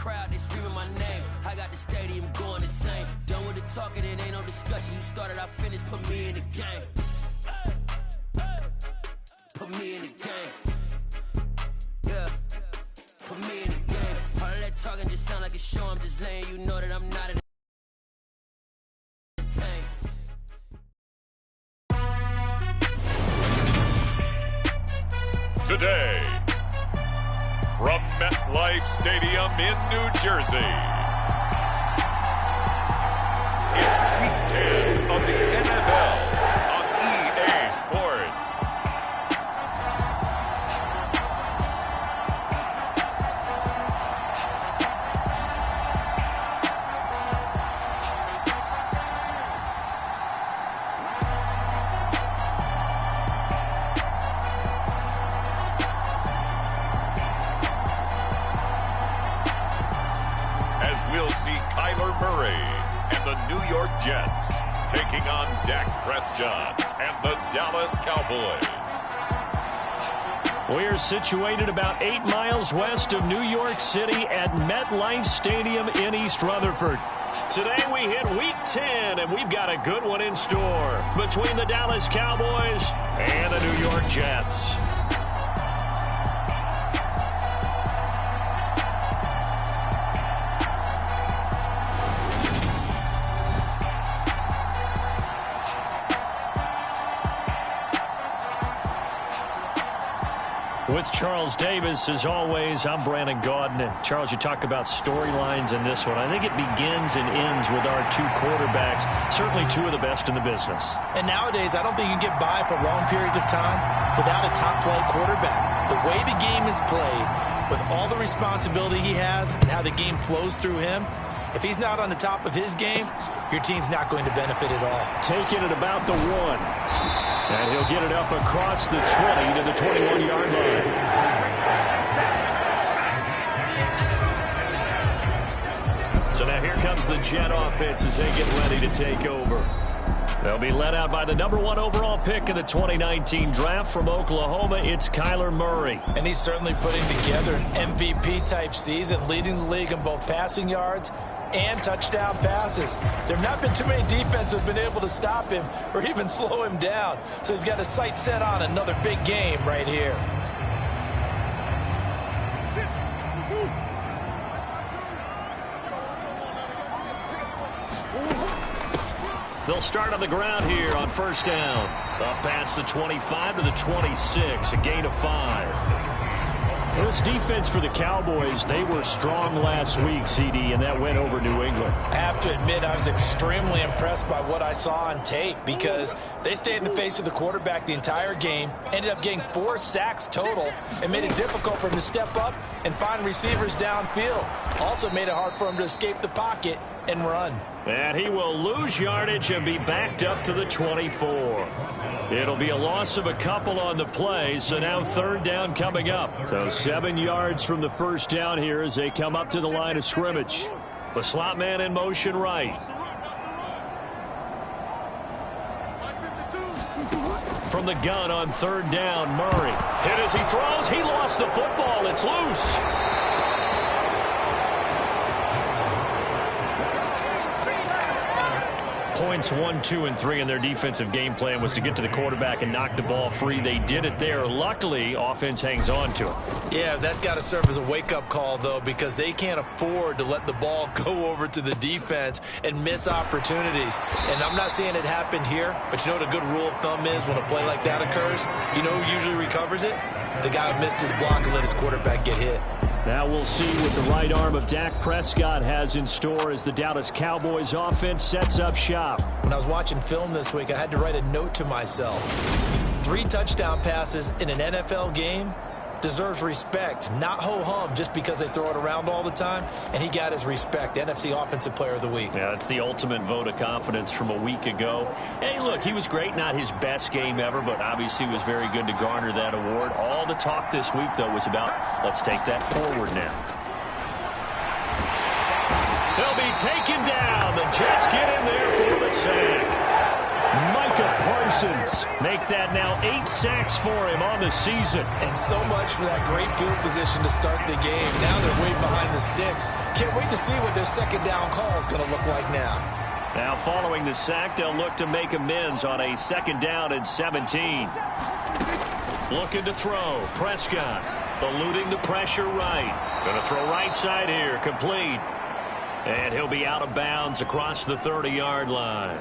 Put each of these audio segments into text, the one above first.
crowd, they screaming my name. I got the stadium going insane. Done with the talking, it ain't no discussion. You started, I finished, put me in the game. Put me in the game. Yeah. Put me in the game. All of that talking just sound like a show. I'm just letting you know that I'm not entertained. Today, from MetLife Stadium in New Jersey, it's Week 10 of the NFL on EA Sports. New York Jets taking on Dak Prescott and the Dallas Cowboys. We're situated about 8 miles west of New York City at MetLife Stadium in East Rutherford. Today we hit Week 10, and we've got a good one in store between the Dallas Cowboys and the New York Jets. With Charles Davis, as always, I'm Brandon Gaudin. And Charles, you talk about storylines in this one. I think it begins and ends with our two quarterbacks, certainly two of the best in the business. And nowadays, I don't think you can get by for long periods of time without a top-flight quarterback. The way the game is played, with all the responsibility he has and how the game flows through him, if he's not on the top of his game, your team's not going to benefit at all. Taking it about the 1. And he'll get it up across the 20 to the 21-yard line. So now here comes the Jet offense as they get ready to take over. They'll be led out by the number 1 overall pick in the 2019 draft from Oklahoma. It's Kyler Murray. And he's certainly putting together an MVP-type season, leading the league in both passing yards and touchdown passes. There have not been too many defenses that have been able to stop him or even slow him down. So he's got his sights set on another big game right here. They'll start on the ground here on first down. Up past the 25 to the 26, a gain of 5. This defense for the Cowboys, they were strong last week, CD, and that went over New England. I have to admit, I was extremely impressed by what I saw on tape because they stayed in the face of the quarterback the entire game, ended up getting 4 sacks total, and made it difficult for him to step up and find receivers downfield. Also made it hard for him to escape the pocket and run. And he will lose yardage and be backed up to the 24. It'll be a loss of a couple on the play, so now third down coming up. So 7 yards from the first down here as they come up to the line of scrimmage. The slot man in motion right. From the gun on third down, Murray. Hit as he throws. He lost the football. It's loose. Points 1, 2, and 3 in their defensive game plan was to get to the quarterback and knock the ball free. They did it there. Luckily, offense hangs on to it. Yeah, that's got to serve as a wake-up call, though, because they can't afford to let the ball go over to the defense and miss opportunities. And I'm not saying it happened here, but you know what a good rule of thumb is when a play like that occurs? You know who usually recovers it? The guy who missed his block and let his quarterback get hit. Now we'll see what the right arm of Dak Prescott has in store as the Dallas Cowboys offense sets up shop. When I was watching film this week, I had to write a note to myself. 3 touchdown passes in an NFL game deserves respect, not ho-hum just because they throw it around all the time. And he got his respect, NFC Offensive Player of the Week. Yeah, it's the ultimate vote of confidence from a week ago. Hey, look, he was great, not his best game ever, but obviously was very good to garner that award. All the talk this week, though, was about let's take that forward now. They'll be taken down. The Jets get in there for the sack. Micah Parsons make that now 8 sacks for him on the season. And so much for that great field position to start the game. Now they're way behind the the sticks. Can't wait to see what their second down call is going to look like now. Now, following the sack, they'll look to make amends on a 2nd down and 17. Looking to throw. Prescott eluding the pressure right. Going to throw right side here. Complete. And he'll be out of bounds across the 30-yard line.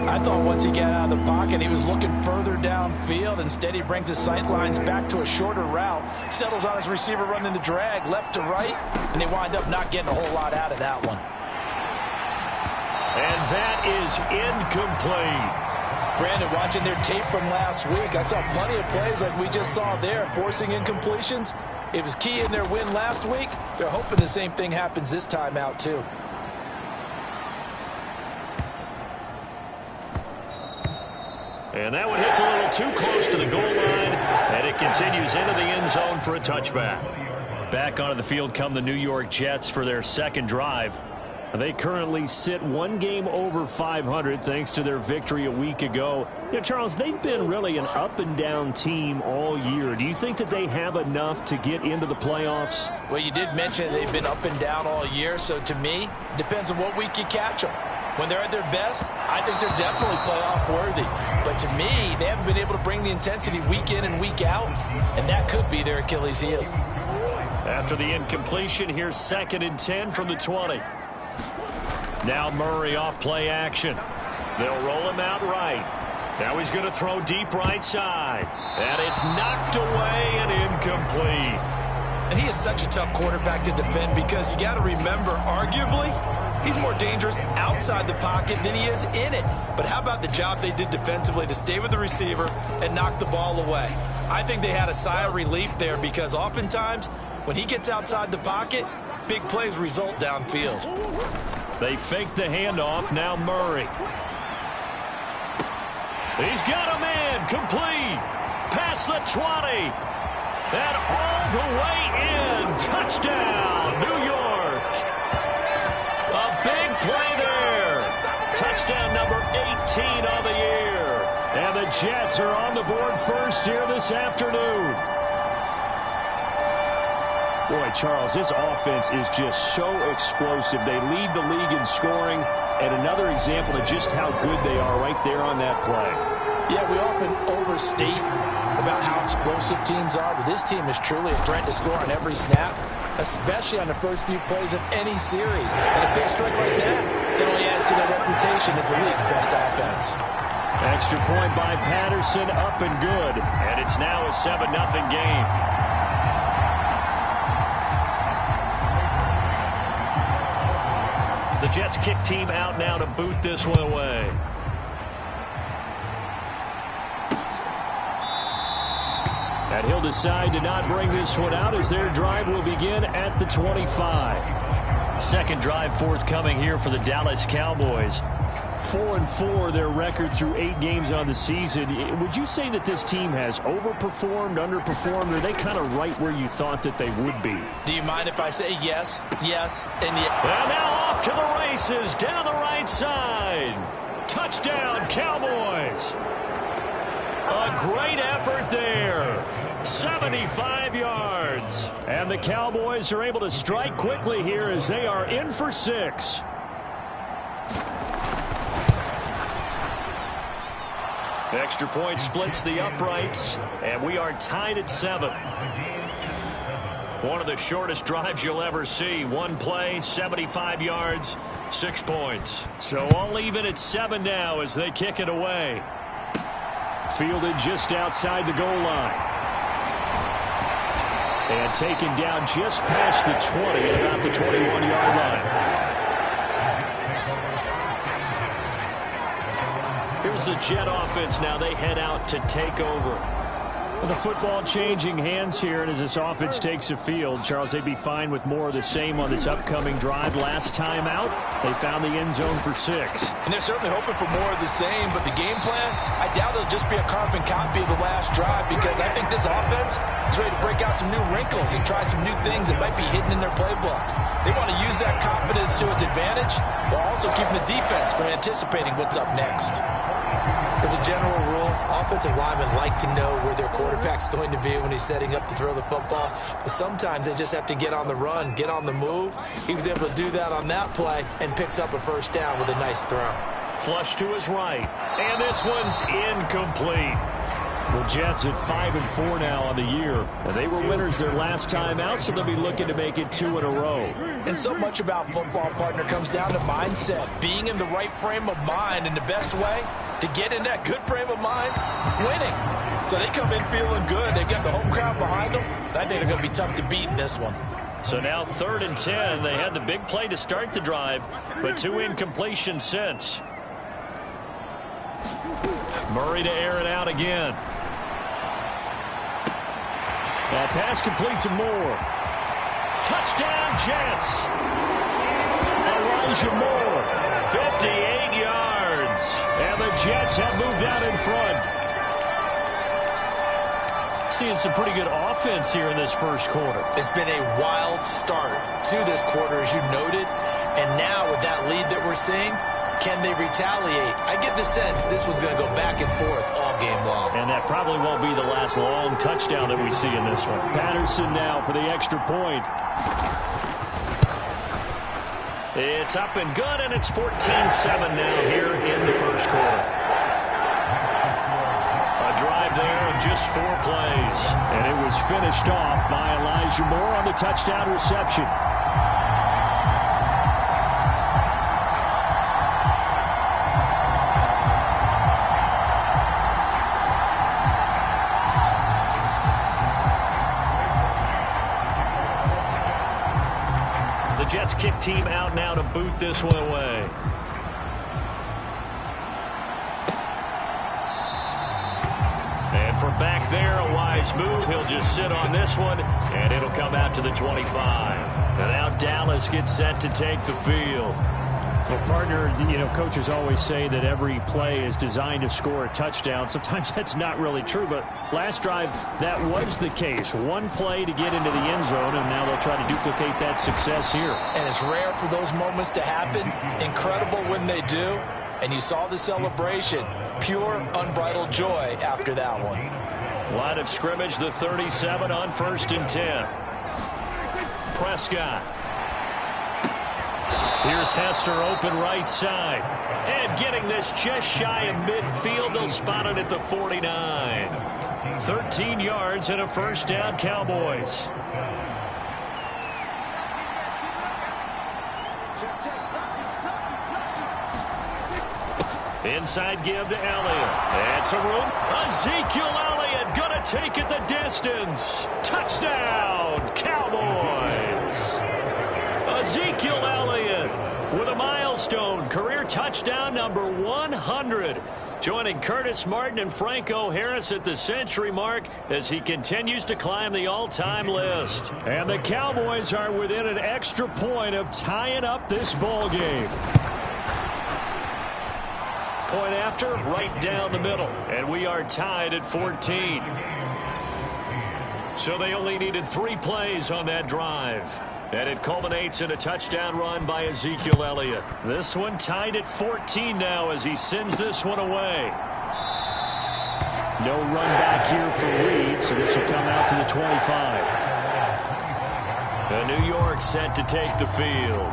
I thought once he got out of the pocket, he was looking further downfield. Instead, he brings his sight lines back to a shorter route, settles on his receiver running the drag left to right, and they wind up not getting a whole lot out of that one. And that is incomplete. Brandon, watching their tape from last week, I saw plenty of plays like we just saw there, forcing incompletions. It was key in their win last week. They're hoping the same thing happens this time out, too. And that one hits a little too close to the goal line, and it continues into the end zone for a touchback. Back onto the field come the New York Jets for their second drive. They currently sit one game over 500 thanks to their victory a week ago. Yeah, Charles, they've been really an up-and-down team all year. Do you think that they have enough to get into the playoffs? Well, you did mention they've been up and down all year, so to me, it depends on what week you catch them. When they're at their best, I think they're definitely playoff worthy. But to me, they haven't been able to bring the intensity week in and week out, and that could be their Achilles heel. After the incompletion, here's 2nd and 10 from the 20. Now Murray off play action. They'll roll him out right. Now he's going to throw deep right side. And it's knocked away and incomplete. And he is such a tough quarterback to defend because you got to remember, arguably, he's more dangerous outside the pocket than he is in it. But how about the job they did defensively to stay with the receiver and knock the ball away? I think they had a sigh of relief there because oftentimes when he gets outside the pocket, big plays result downfield. They fake the handoff. Now Murray. He's got a man. Complete. Past the 20. And all the way in. Touchdown, New York. A big play there. Touchdown number 18 on the year. And the Jets are on the board first here this afternoon. Boy, Charles, this offense is just so explosive. They lead the league in scoring, and another example of just how good they are right there on that play. Yeah, we often overstate about how explosive teams are, but this team is truly a threat to score on every snap, especially on the first few plays of any series. And a big strike like that, it only adds to their reputation as the league's best offense. Extra point by Patterson, up and good. And it's now a 7-0 game. The Jets kick team out now to boot this one away. And he'll decide to not bring this one out as their drive will begin at the 25. Second drive forthcoming here for the Dallas Cowboys. 4-4 their record through 8 games on the season. Would you say that this team has overperformed, underperformed, or are they kind of right where you thought that they would be? Do you mind if I say yes, yes, and yes? And now off to the races down the right side. Touchdown, Cowboys. A great effort there. 75 yards. And the Cowboys are able to strike quickly here as they are in for 6. Extra point splits the uprights, and we are tied at 7. One of the shortest drives you'll ever see. One play, 75 yards, 6 points. So all even at 7 now as they kick it away. Fielded just outside the goal line. And taken down just past the 20 at about the 21-yard line. Here's the Jet offense now. They head out to take over. The football changing hands here, and as this offense takes the field, Charles, they'd be fine with more of the same on this upcoming drive. Last time out, they found the end zone for 6. And they're certainly hoping for more of the same, but the game plan, I doubt it'll just be a carbon copy of the last drive because I think this offense is ready to break out some new wrinkles and try some new things that might be hidden in their playbook. They want to use that confidence to its advantage while also keeping the defense from anticipating what's up next. As a general rule, offensive linemen like to know where their quarterback's going to be when he's setting up to throw the football. But sometimes they just have to get on the run, get on the move. He was able to do that on that play and picks up a first down with a nice throw. Flush to his right, and this one's incomplete. The Jets at 5-4 now on the year. And they were winners their last time out, so they'll be looking to make it 2 in a row. And so much about football, partner, comes down to mindset. Being in the right frame of mind, and the best way to get in that good frame of mind, winning. So they come in feeling good. They've got the home crowd behind them. I think they're going to be tough to beat in this one. So now 3rd and 10. They had the big play to start the drive, but 2 incompletions since. Murray to air it out again. That pass complete to Moore. Touchdown, Jets. Elijah Moore, 58 yards. And the Jets have moved out in front. Seeing some pretty good offense here in this first quarter. It's been a wild start to this quarter, as you noted. And now with that lead that we're seeing, can they retaliate? I get the sense this one's going to go back and forth all game long. And that probably won't be the last long touchdown that we see in this one. Patterson now for the extra point. It's up and good, and it's 14-7 now here in the first quarter. A drive there of just 4 plays. And it was finished off by Elijah Moore on the touchdown reception. Jets kick team out now to boot this one away. And from back there, a wise move. He'll just sit on this one, and it'll come out to the 25. And now Dallas gets set to take the field. Well, partner, coaches always say that every play is designed to score a touchdown. Sometimes that's not really true, but last drive, that was the case. One play to get into the end zone, and now they'll try to duplicate that success here. And it's rare for those moments to happen. Incredible when they do. And you saw the celebration. Pure, unbridled joy after that one. Line of scrimmage, the 37 on 1st and 10. Prescott. Here's Hester open right side. And getting this just shy of midfield. They'll spot it at the 49. 13 yards and a first down, Cowboys. Inside give to Elliott. That's a room. Ezekiel Elliott going to take it the distance. Touchdown, Cowboys. Ezekiel Elliott with a milestone career touchdown number 100. Joining Curtis Martin and Franco Harris at the century mark as he continues to climb the all-time list. And the Cowboys are within an extra point of tying up this ball game. Point after, right down the middle. And we are tied at 14. So they only needed 3 plays on that drive. And it culminates in a touchdown run by Ezekiel Elliott. This one tied at 14 now as he sends this one away. No run back here for Reed, so this will come out to the 25. And New York set to take the field.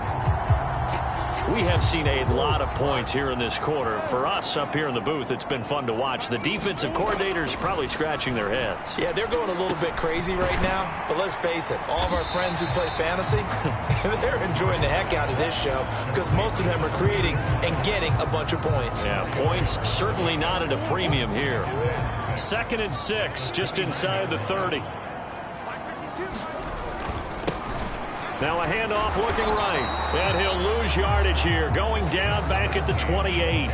We have seen a lot of points here in this quarter. For us up here in the booth, it's been fun to watch. The defensive coordinators probably scratching their heads. Yeah, they're going a little bit crazy right now. But let's face it, all of our friends who play fantasy, they're enjoying the heck out of this show because most of them are creating and getting a bunch of points. Yeah, points certainly not at a premium here. 2nd and 6, just inside the 30. Now a handoff looking right. And he'll lose yardage here. Going down back at the 28.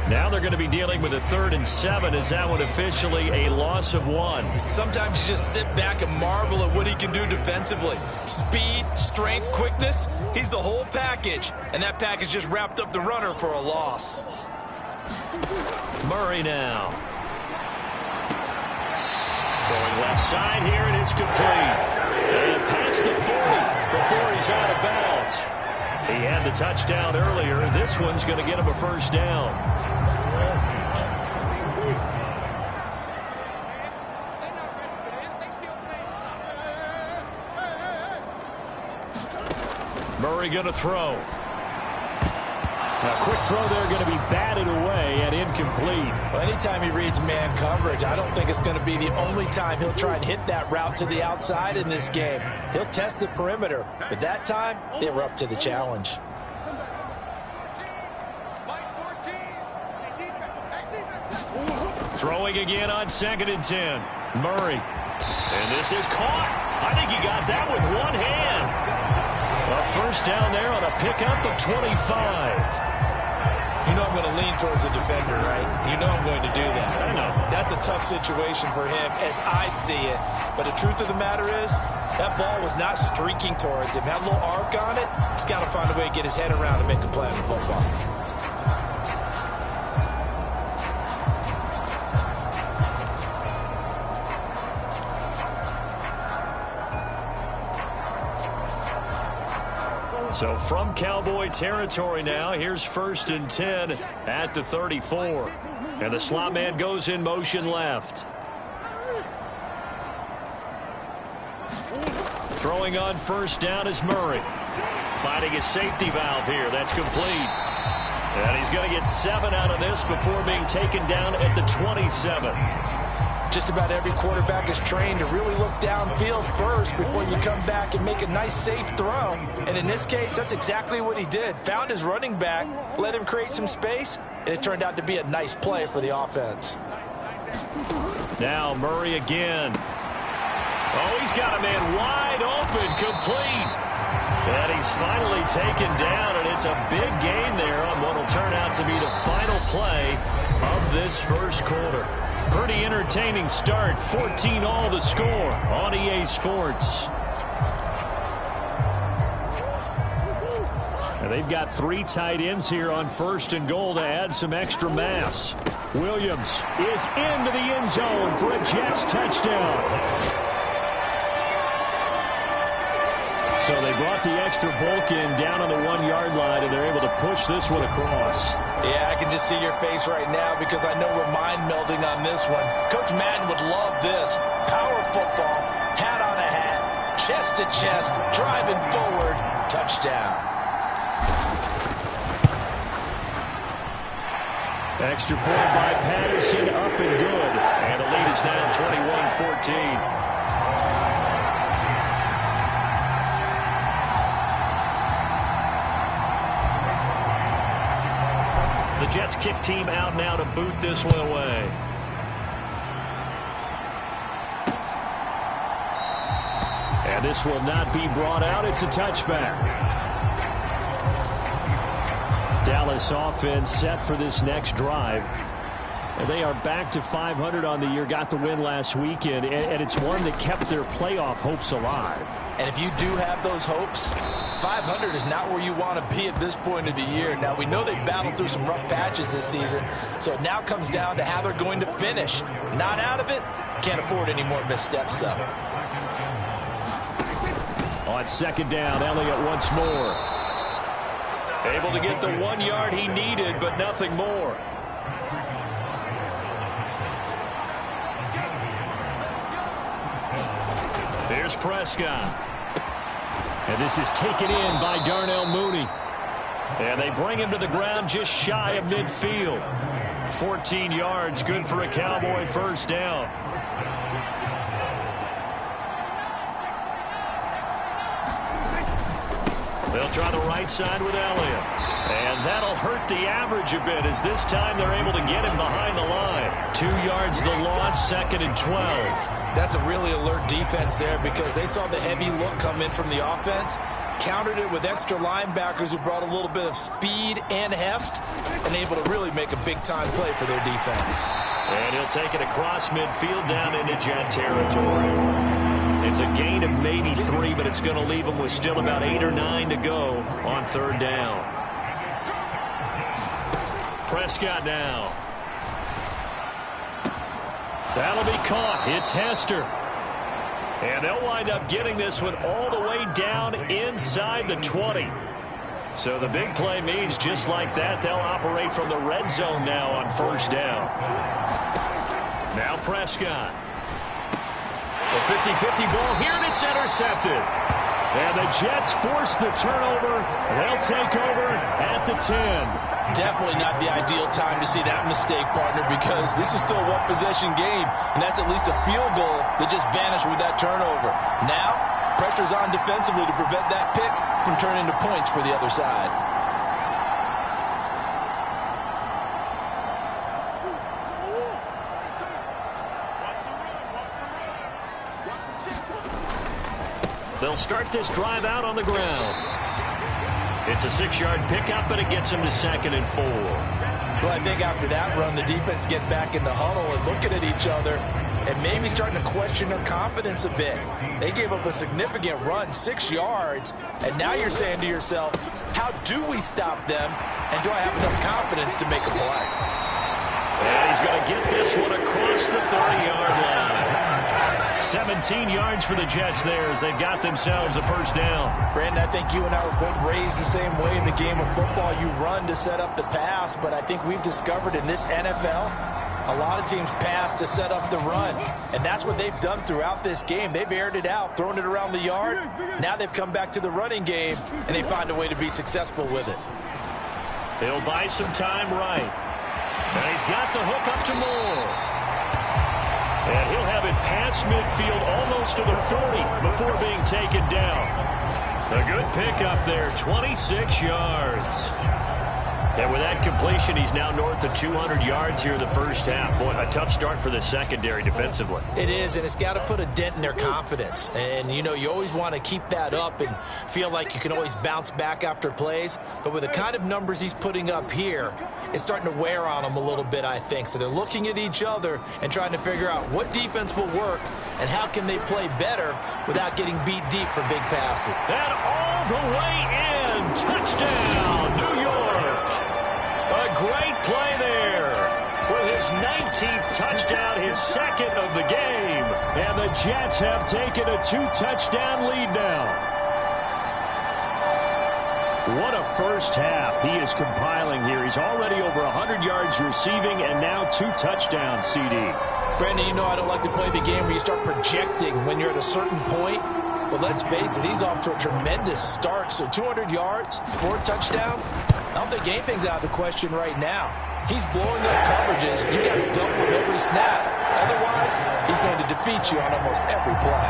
Now they're going to be dealing with a 3rd and 7. Is that one officially a loss of 1? Sometimes you just sit back and marvel at what he can do defensively. Speed, strength, quickness. He's the whole package. And that package just wrapped up the runner for a loss. Murray now. Throwing left side here, and it's complete. And past the 40 before he's out of bounds. He had the touchdown earlier. This one's going to get him a first down. Murray going to throw. A quick throw there going to be batted away and incomplete. Well, anytime he reads man coverage, I don't think it's going to be the only time he'll try and hit that route to the outside in this game. He'll test the perimeter, but that time they were up to the challenge. Throwing again on 2nd and 10. Murray. And this is caught. I think he got that with one hand. A first down there on a pickup of 25. You know I'm going to lean towards the defender, right? You know I'm going to do that. I know. That's a tough situation for him as I see it. But the truth of the matter is, that ball was not streaking towards him. Had a little arc on it. He's got to find a way to get his head around and make a play on the football. So from Cowboy territory now, here's 1st and 10 at the 34. And the slot man goes in motion left. Throwing on 1st down is Murray. Finding his safety valve here. That's complete. And he's going to get 7 out of this before being taken down at the 27. Just about every quarterback is trained to really look downfield first before you come back and make a nice, safe throw. And in this case, that's exactly what he did. Found his running back, let him create some space, and it turned out to be a nice play for the offense. Now Murray again. Oh, he's got a man wide open, complete. And he's finally taken down, and it's a big gain there on what will turn out to be the final play of this first quarter. Pretty entertaining start. 14-all the score on EA Sports. And they've got 3 tight ends here on 1st and goal to add some extra mass. Williams is into the end zone for a Jets touchdown. So they brought the extra bulk in down on the 1-yard line, and they're able to push this one across. Yeah, I can just see your face right now because I know we're mind melding on this one. Coach Madden would love this. Power football, hat on a hat, chest to chest, driving forward, touchdown. Extra point by Patterson, up and good. And the lead is now 21-14. The Jets kick team out now to boot this one away. And this will not be brought out. It's a touchback. Dallas offense set for this next drive. And they are back to 500 on the year. Got the win last weekend. And it's one that kept their playoff hopes alive. And if you do have those hopes, 500 is not where you want to be at this point of the year. Now, we know they've battled through some rough patches this season, so it now comes down to how they're going to finish. Not out of it. Can't afford any more missteps, though. On 2nd down, Elliott once more. Able to get the 1 yard he needed, but nothing more. Here's Prescott. And this is taken in by Darnell Mooney. And they bring him to the ground just shy of midfield. 14 yards, good for a Cowboy first down. They'll try the right side with Elliott. And that'll hurt the average a bit as this time they're able to get him behind the line. 2 yards the loss, 2nd and 12. That's a really alert defense there because they saw the heavy look come in from the offense, countered it with extra linebackers who brought a little bit of speed and heft, and able to really make a big-time play for their defense. And he'll take it across midfield down into Jet territory. It's a gain of maybe 3, but it's going to leave them with still about 8 or 9 to go on 3rd down. Prescott now. That'll be caught. It's Hester. And they'll wind up getting this one all the way down inside the 20. So the big play means just like that, they'll operate from the red zone now on 1st down. Now Prescott. A 50-50 ball here, and it's intercepted. And the Jets force the turnover. They'll take over at the 10. Definitely not the ideal time to see that mistake, partner, because this is still a one-possession game, and that's at least a field goal that just vanished with that turnover. Now, pressure's on defensively to prevent that pick from turning into points for the other side. They'll start this drive out on the ground. It's a 6-yard pickup, but it gets him to 2nd and 4. Well, I think after that run, the defense gets back in the huddle and looking at each other and maybe starting to question their confidence a bit. They gave up a significant run, 6 yards, and now you're saying to yourself, how do we stop them, and do I have enough confidence to make a play? And he's going to get this one across the 30-yard line. 17 yards for the Jets there as they've got themselves a first down. Brandon, I think you and I were both raised the same way in the game of football. You run to set up the pass, but I think we've discovered in this NFL, a lot of teams pass to set up the run, and that's what they've done throughout this game. They've aired it out, thrown it around the yard. Now they've come back to the running game, and they find a way to be successful with it. He'll buy some time right. And he's got the hook up to Moore. And he'll have it past midfield almost to the 40 before being taken down. A good pickup there, 26 yards. And with that completion, he's now north of 200 yards here in the first half. Boy, a tough start for the secondary defensively. It is, and it's got to put a dent in their confidence. And, you know, you always want to keep that up and feel like you can always bounce back after plays. But with the kind of numbers he's putting up here, it's starting to wear on them a little bit, I think. So they're looking at each other and trying to figure out what defense will work and how can they play better without getting beat deep for big passes. And all the way in, touchdown, New York. A great play there with his 19th touchdown, his 2nd of the game. And the Jets have taken a 2-touchdown lead now. What a first half he is compiling here. He's already over 100 yards receiving and now 2 touchdowns, CD. Brandon, you know I don't like to play the game where you start projecting when you're at a certain point. But let's face it, he's off to a tremendous start. So 200 yards, 4 touchdowns. I don't think anything's out of the question right now. He's blowing up coverages. You got to double him every snap. Otherwise, he's going to defeat you on almost every play.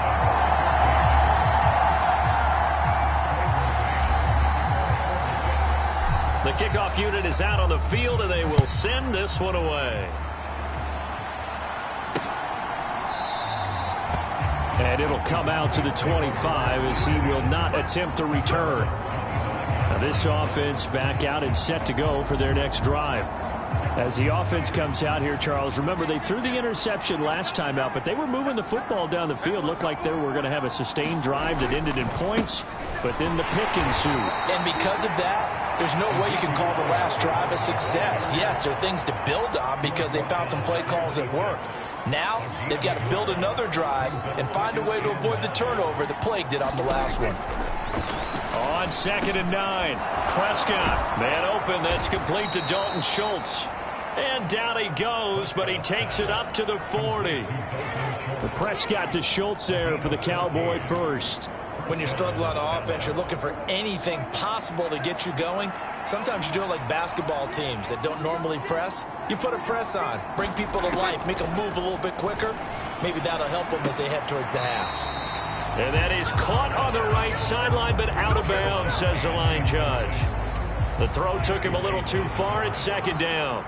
The kickoff unit is out on the field, and they will send this one away. And it'll come out to the 25 as he will not attempt to return. Now this offense back out and set to go for their next drive. As the offense comes out here, Charles, remember they threw the interception last time out, but they were moving the football down the field. Looked like they were going to have a sustained drive that ended in points, but then the pick ensued. And because of that, there's no way you can call the last drive a success. Yes, there are things to build on because they found some play calls that work. Now, they've got to build another drive and find a way to avoid the turnover that plagued it on the last one. On 2nd and 9, Prescott, man open, that's complete to Dalton Schultz. And down he goes, but he takes it up to the 40. The Prescott to Schultz there for the Cowboy first. When you're struggling on offense, you're looking for anything possible to get you going. Sometimes you do it like basketball teams that don't normally press. You put a press on, bring people to life, make them move a little bit quicker. Maybe that'll help them as they head towards the half. And that is caught on the right sideline, but out of bounds, says the line judge. The throw took him a little too far. It's 2nd down.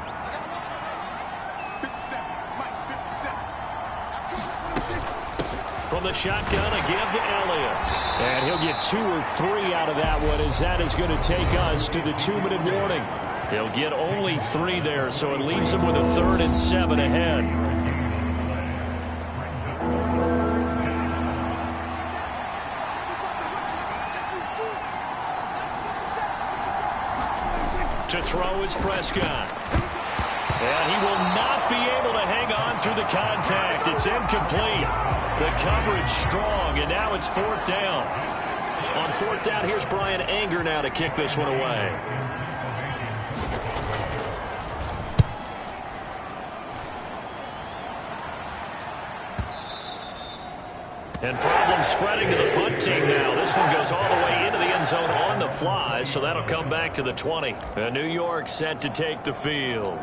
From the shotgun, a give to Elliott. And he'll get 2 or 3 out of that one, as that is going to take us to the 2-minute warning. He'll get only 3 there, so it leaves him with a 3rd and 7 ahead. To throw is Prescott. And he will not be able to hang on through the contact. It's incomplete. The coverage strong, and now it's 4th down. On 4th down, here's Brian Anger now to kick this one away. And problem spreading to the punt team now. This one goes all the way into the end zone on the fly, so that'll come back to the 20. And New York set to take the field.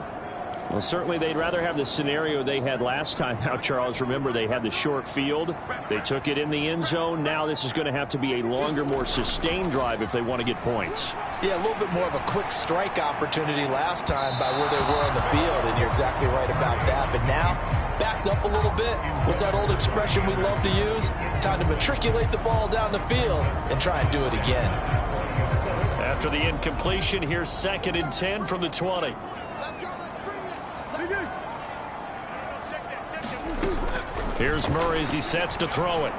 Well, certainly they'd rather have the scenario they had last time out, Charles. Remember, they had the short field. They took it in the end zone. Now this is going to have to be a longer, more sustained drive if they want to get points. Yeah, a little bit more of a quick strike opportunity last time by where they were on the field, and you're exactly right about that. But now, backed up a little bit. What's that old expression we love to use? Time to matriculate the ball down the field and try and do it again. After the incompletion, here's 2nd and 10 from the 20. Here's Murray as he sets to throw it.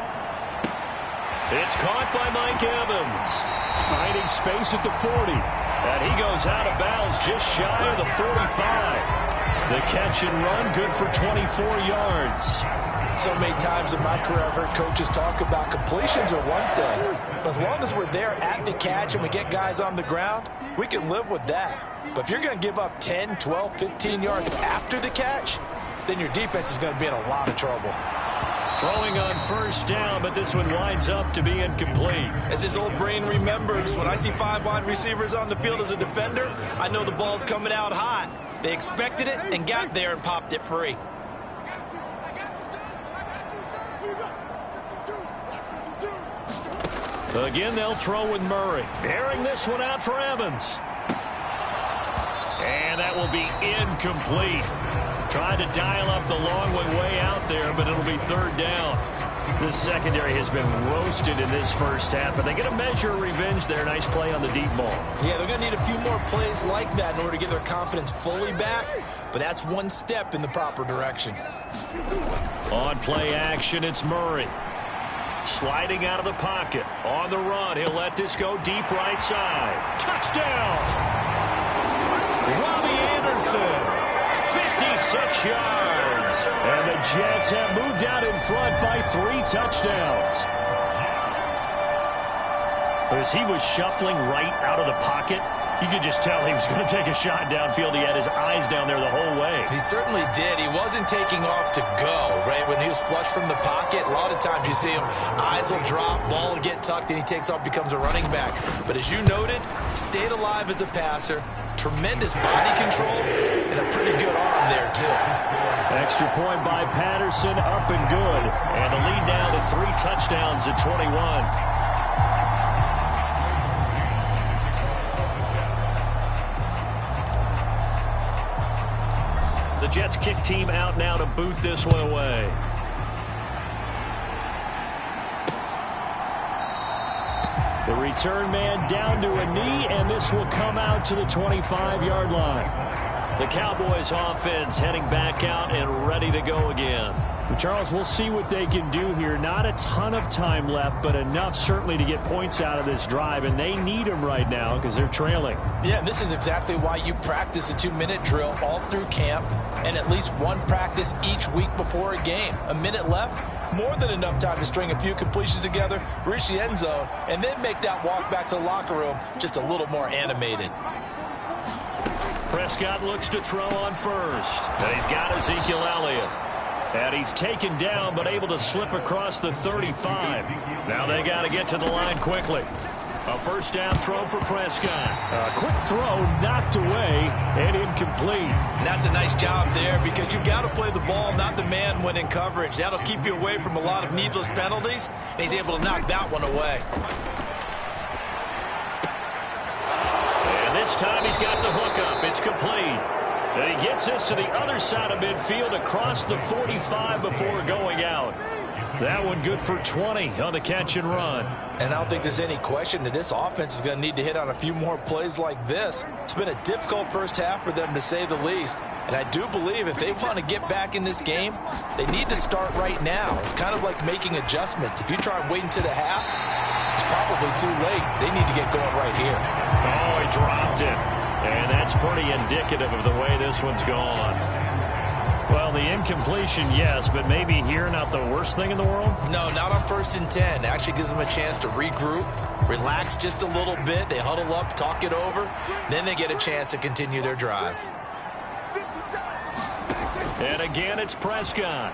It's caught by Mike Evans. Finding space at the 40. And he goes out of bounds just shy of the 45. The catch and run good for 24 yards. So many times in my career I've heard coaches talk about completions are one thing. But as long as we're there at the catch and we get guys on the ground, we can live with that. But if you're going to give up 10, 12, 15 yards after the catch, then your defense is going to be in a lot of trouble. Throwing on 1st down, but this one winds up to be incomplete. As his old brain remembers, when I see 5 wide receivers on the field as a defender, I know the ball's coming out hot. They expected it and got there and popped it free. Again, they'll throw with Murray. Airing this one out for Evans. And that will be incomplete. Trying to dial up the long way out there, but it'll be 3rd down. This secondary has been roasted in this first half, but they get a measure of revenge there. Nice play on the deep ball. Yeah, they're going to need a few more plays like that in order to get their confidence fully back, but that's one step in the proper direction. On play action, it's Murray. Sliding out of the pocket. On the run, he'll let this go deep right side. Touchdown! Robbie Anderson. 56 yards. And the Jets have moved out in front by 3 touchdowns. As he was shuffling right out of the pocket, you could just tell he was going to take a shot downfield. He had his eyes down there the whole way. He certainly did. He wasn't taking off to go, right? When he was flush from the pocket, a lot of times you see him, eyes will drop, ball will get tucked, and he takes off, becomes a running back. But as you noted, stayed alive as a passer, tremendous body control, and a pretty good arm there, too. Extra point by Patterson, up and good. And the lead now to 3 touchdowns at 21. The Jets kick team out now to boot this one away. The return man down to a knee, and this will come out to the 25-yard line. The Cowboys offense heading back out and ready to go again. Charles, we'll see what they can do here. Not a ton of time left, but enough certainly to get points out of this drive, and they need them right now because they're trailing. Yeah, and this is exactly why you practice a 2-minute drill all through camp and at least one practice each week before a game. A minute left, more than enough time to string a few completions together, reach the end zone, and then make that walk back to the locker room just a little more animated. Prescott looks to throw on 1st. And he's got Ezekiel Elliott. And he's taken down, but able to slip across the 35. Now they got to get to the line quickly. A 1st down throw for Prescott. A quick throw knocked away and incomplete. And that's a nice job there because you've got to play the ball, not the man when in coverage. That'll keep you away from a lot of needless penalties, and he's able to knock that one away. And this time he's got the hook up. It's complete. And he gets this to the other side of midfield across the 45 before going out. That one good for 20 on the catch and run. And I don't think there's any question that this offense is going to need to hit on a few more plays like this. It's been a difficult first half for them, to say the least. And I do believe if they want to get back in this game, they need to start right now. It's kind of like making adjustments. If you try and wait until the half, it's probably too late. They need to get going right here. Oh, he dropped it. And that's pretty indicative of the way this one's gone. Well, the incompletion, yes, but maybe here not the worst thing in the world? No, not on 1st and 10. It actually gives them a chance to regroup, relax just a little bit. They huddle up, talk it over. Then they get a chance to continue their drive. And again, it's Prescott.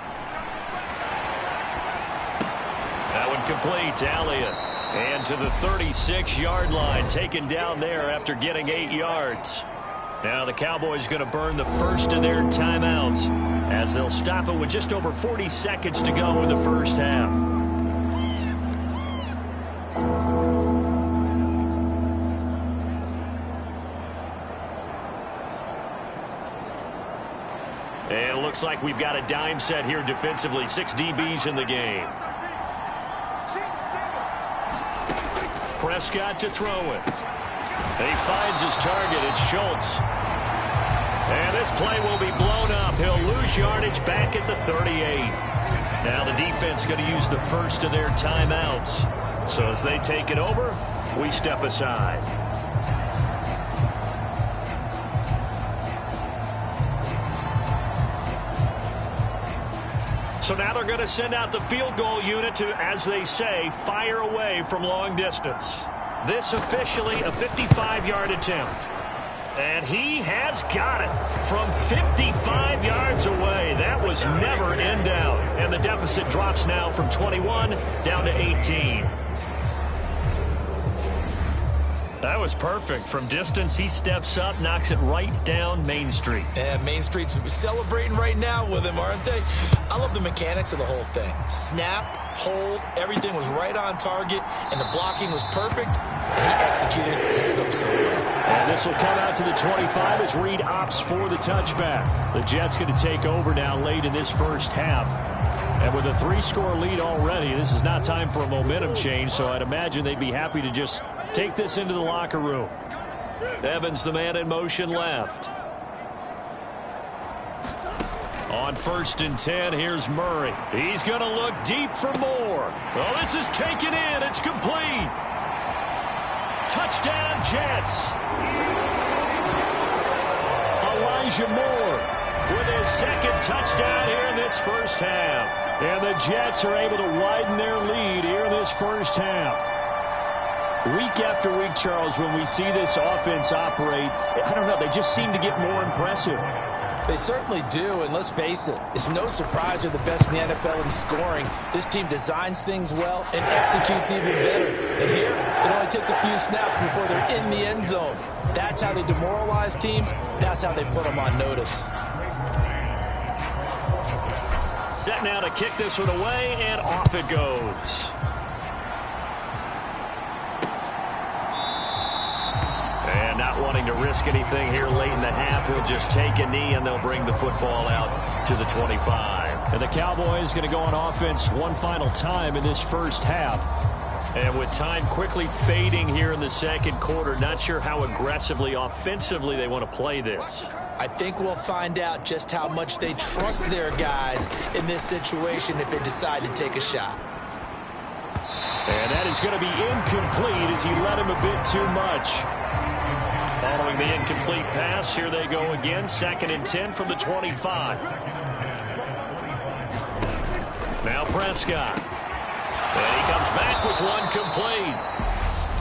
That one complete to Elliott. And to the 36-yard line, taken down there after getting 8 yards. Now the Cowboys going to burn the first of their timeouts as they'll stop it with just over 40 seconds to go in the first half. And it looks like we've got a dime set here defensively. 6 DBs in the game. Prescott to throw it. He finds his target. It's Schultz. And this play will be blown up. He'll lose yardage back at the 38. Now the defense going to use the first of their timeouts. So as they take it over, we step aside. So now they're going to send out the field goal unit to, as they say, fire away from long distance. This officially a 55-yard attempt. And he has got it from 55 yards away. That was never in doubt. And the deficit drops now from 21 down to 18. That was perfect. From distance, he steps up, knocks it right down Main Street. And Main Street's celebrating right now with him, aren't they? I love the mechanics of the whole thing. Snap, hold, everything was right on target, and the blocking was perfect, and he executed so well. And this will come out to the 25 as Reed opts for the touchback. The Jets going to take over now late in this first half. And with a 3-score lead already, this is not time for a momentum change, so I'd imagine they'd be happy to just take this into the locker room. Evans, the man in motion left. On 1st and 10, here's Murray. He's going to look deep for more. Well, this is taken in. It's complete. Touchdown, Jets. Elijah Moore with his second touchdown here in this first half. And the Jets are able to widen their lead here in this first half. Week after week, Charles, when we see this offense operate, I don't know, they just seem to get more impressive. They certainly do, and let's face it, it's no surprise they're the best in the NFL in scoring. This team designs things well and executes even better. And here, it only takes a few snaps before they're in the end zone. That's how they demoralize teams. That's how they put them on notice. Set now to kick this one away, and off it goes. And not wanting to risk anything here late in the half, he'll just take a knee, and they'll bring the football out to the 25. And the Cowboys going to go on offense one final time in this first half. And with time quickly fading here in the second quarter, not sure how aggressively, offensively they want to play this. I think we'll find out just how much they trust their guys in this situation if they decide to take a shot. And that is going to be incomplete as he let him a bit too much. Following the incomplete pass, here they go again. 2nd and 10 from the 25. Now Prescott. And he comes back with one complete.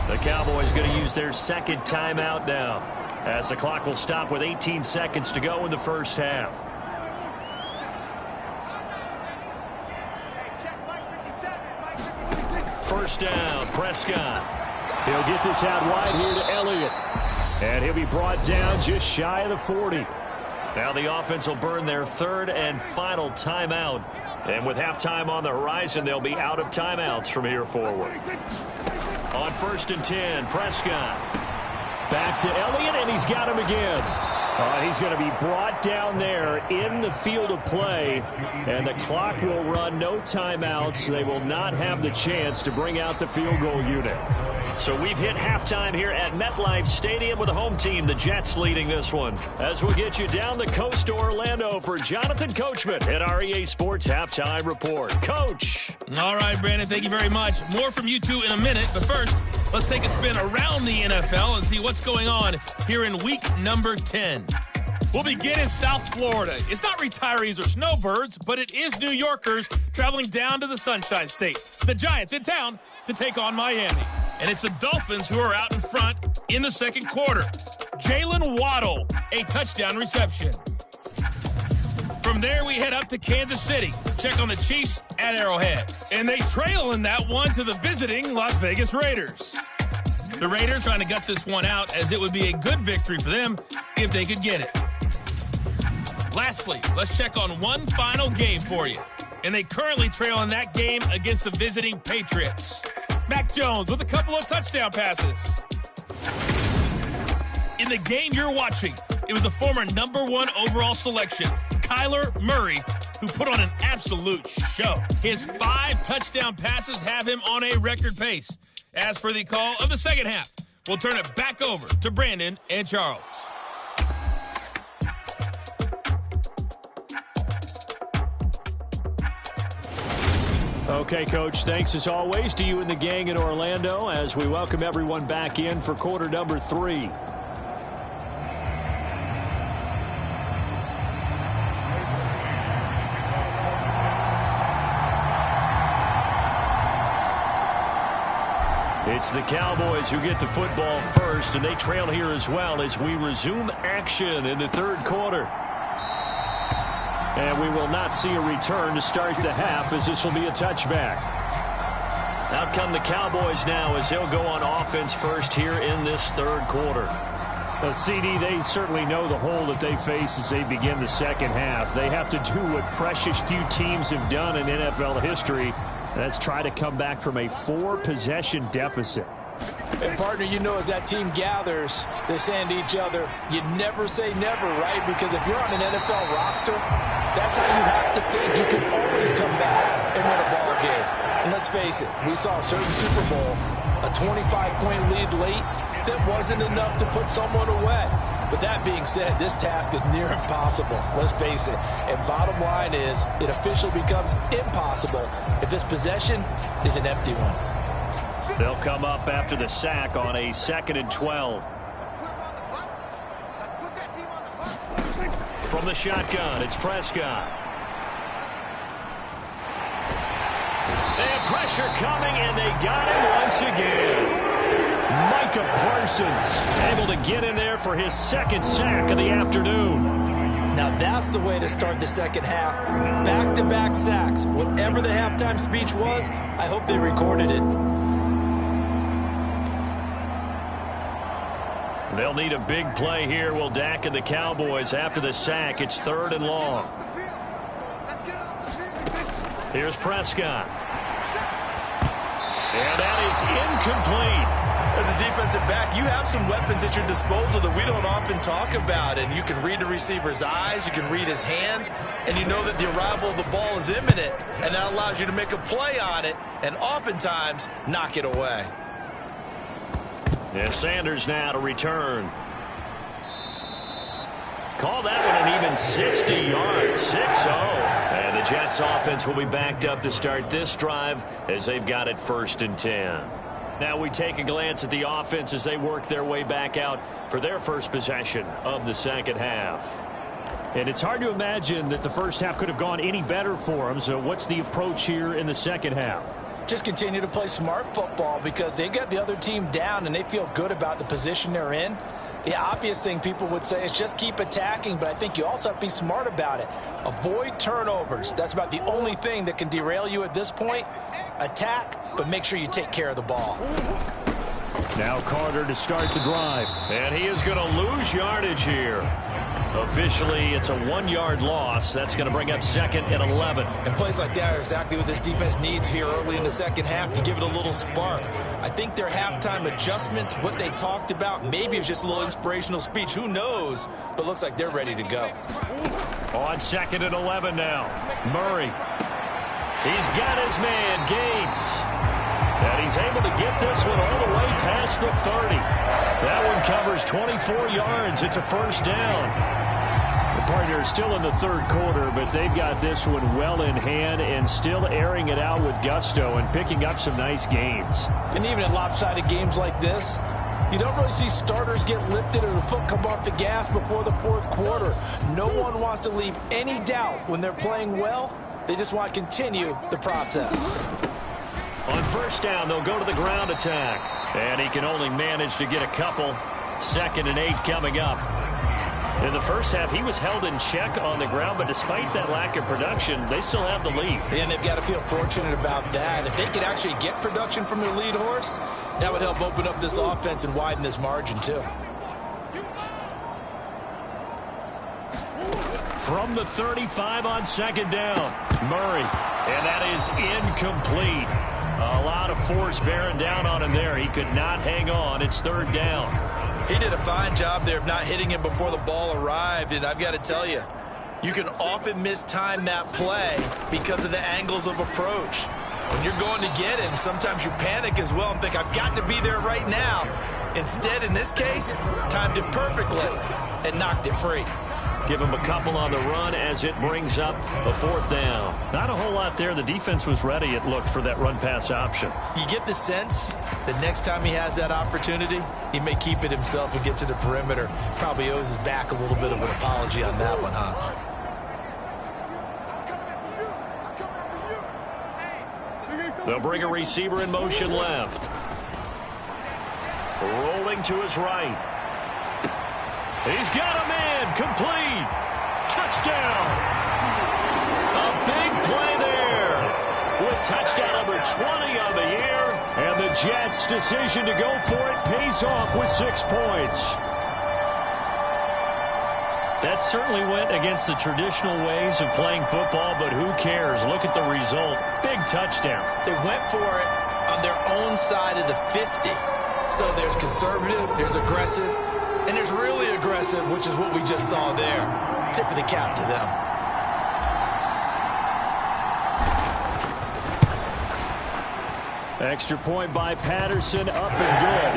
The Cowboys going to use their second timeout now, as the clock will stop with 18 seconds to go in the first half. First down, Prescott. He'll get this out wide here to Elliott. And he'll be brought down just shy of the 40. Now the offense will burn their third and final timeout. And with halftime on the horizon, they'll be out of timeouts from here forward. On 1st and 10, Prescott. Back to Elliott, and he's got him again. He's going to be brought down there in the field of play, and the clock will run. No timeouts. They will not have the chance to bring out the field goal unit. So we've hit halftime here at MetLife Stadium with the home team, the Jets, leading this one. As we'll get you down the coast to Orlando for Jonathan Coachman at our EA Sports Halftime Report. Coach. All right, Brandon, thank you very much. More from you two in a minute, but first, let's take a spin around the NFL and see what's going on here in week number 10. We'll begin in South Florida. It's not retirees or snowbirds, but it is New Yorkers traveling down to the Sunshine State. The Giants in town to take on Miami. And it's the Dolphins who are out in front in the second quarter. Jalen Waddle, a touchdown reception. From From there, we head up to Kansas City to check on the Chiefs at Arrowhead. And they trail in that one to the visiting Las Vegas Raiders. The Raiders trying to gut this one out, as it would be a good victory for them if they could get it. Lastly, let's check on one final game for you. And they currently trail in that game against the visiting Patriots. Mac Jones with a couple of touchdown passes. In the game you're watching, it was the former #1 overall selection, Kyler Murray, who put on an absolute show. His 5 touchdown passes have him on a record pace. As for the call of the second half, we'll turn it back over to Brandon and Charles. Okay, Coach, thanks as always to you and the gang in Orlando as we welcome everyone back in for quarter number 3. It's the Cowboys who get the football first, and they trail here as well as we resume action in the third quarter. And we will not see a return to start the half, as this will be a touchback. Out come the Cowboys now as they'll go on offense first here in this third quarter. CD, they certainly know the hole that they face as they begin the second half. They have to do what precious few teams have done in NFL history. That's try to come back from a 4-possession deficit. And, partner, you know, as that team gathers, they're saying to each other, you never say never, right? Because if you're on an NFL roster, that's how you have to think. You can always come back and win a ball game. And let's face it, we saw a certain Super Bowl, a 25-point lead late that wasn't enough to put someone away. But that being said, this task is near impossible. Let's face it. And bottom line is, it officially becomes impossible if this possession is an empty one. They'll come up after the sack on a 2nd and 12. From the shotgun, it's Prescott. They have pressure coming, and they got him once again. Micah Parsons able to get in there for his 2nd sack of the afternoon. Now that's the way to start the second half. Back-to-back sacks. Whatever the halftime speech was, I hope they recorded it. They'll need a big play here. Will Dak and the Cowboys after the sack. It's 3rd and long. Here's Prescott. And that is incomplete. As a defensive back, you have some weapons at your disposal that we don't often talk about. And you can read the receiver's eyes, you can read his hands, and you know that the arrival of the ball is imminent. And that allows you to make a play on it and oftentimes knock it away. And Sanders now to return. Call that one an even 60 yards, 6-0. And the Jets offense will be backed up to start this drive as they've got it 1st and 10. Now we take a glance at the offense as they work their way back out for their first possession of the second half. And it's hard to imagine that the first half could have gone any better for them. So what's the approach here in the second half? Just continue to play smart football because they got the other team down and they feel good about the position they're in. The obvious thing people would say is just keep attacking, but I think you also have to be smart about it. Avoid turnovers. That's about the only thing that can derail you at this point. Attack, but make sure you take care of the ball. Now Carter to start the drive. And he is going to lose yardage here. Officially, it's a 1-yard loss. That's going to bring up 2nd and 11. And plays like that are exactly what this defense needs here early in the second half to give it a little spark. I think their halftime adjustments, what they talked about, maybe it was just a little inspirational speech. Who knows? But looks like they're ready to go. On 2nd and 11 now. Murray. He's got his man, Gates. And he's able to get this one all the way past the 30. That one covers 24 yards. It's a 1st down. The partner is still in the third quarter, but they've got this one well in hand and still airing it out with gusto and picking up some nice gains. And even in lopsided games like this, you don't really see starters get lifted or the foot come off the gas before the fourth quarter. No one wants to leave any doubt when they're playing well. They just want to continue the process. On 1st down, they'll go to the ground attack. And he can only manage to get a couple. 2nd and 8 coming up. In the first half, he was held in check on the ground, but despite that lack of production, they still have the lead. And they've got to feel fortunate about that. If they could actually get production from their lead horse, that would help open up this offense and widen this margin, too. From the 35 on second down, Murray. And that is incomplete. A lot of force bearing down on him there. He could not hang on. It's third down. He did a fine job there of not hitting him before the ball arrived. And I've got to tell you, you can often mistime that play because of the angles of approach. When you're going to get him, sometimes you panic as well and think, I've got to be there right now. Instead, in this case, timed it perfectly and knocked it free. Give him a couple on the run as it brings up a fourth down. Not a whole lot there. The defense was ready, it looked, for that run-pass option. You get the sense that next time he has that opportunity, he may keep it himself and get to the perimeter. Probably owes his back a little bit of an apology on that one, huh? They'll bring a receiver in motion left. Rolling to his right. He's got a man. Complete. Touchdown. A big play there. With touchdown number 20 on the year. And the Jets' decision to go for it pays off with 6 points. That certainly went against the traditional ways of playing football, but who cares? Look at the result. Big touchdown. They went for it on their own side of the 50. So there's conservative, there's aggressive, and there's really aggressive, which is what we just saw there. Tip of the cap to them. Extra point by Patterson, up and good.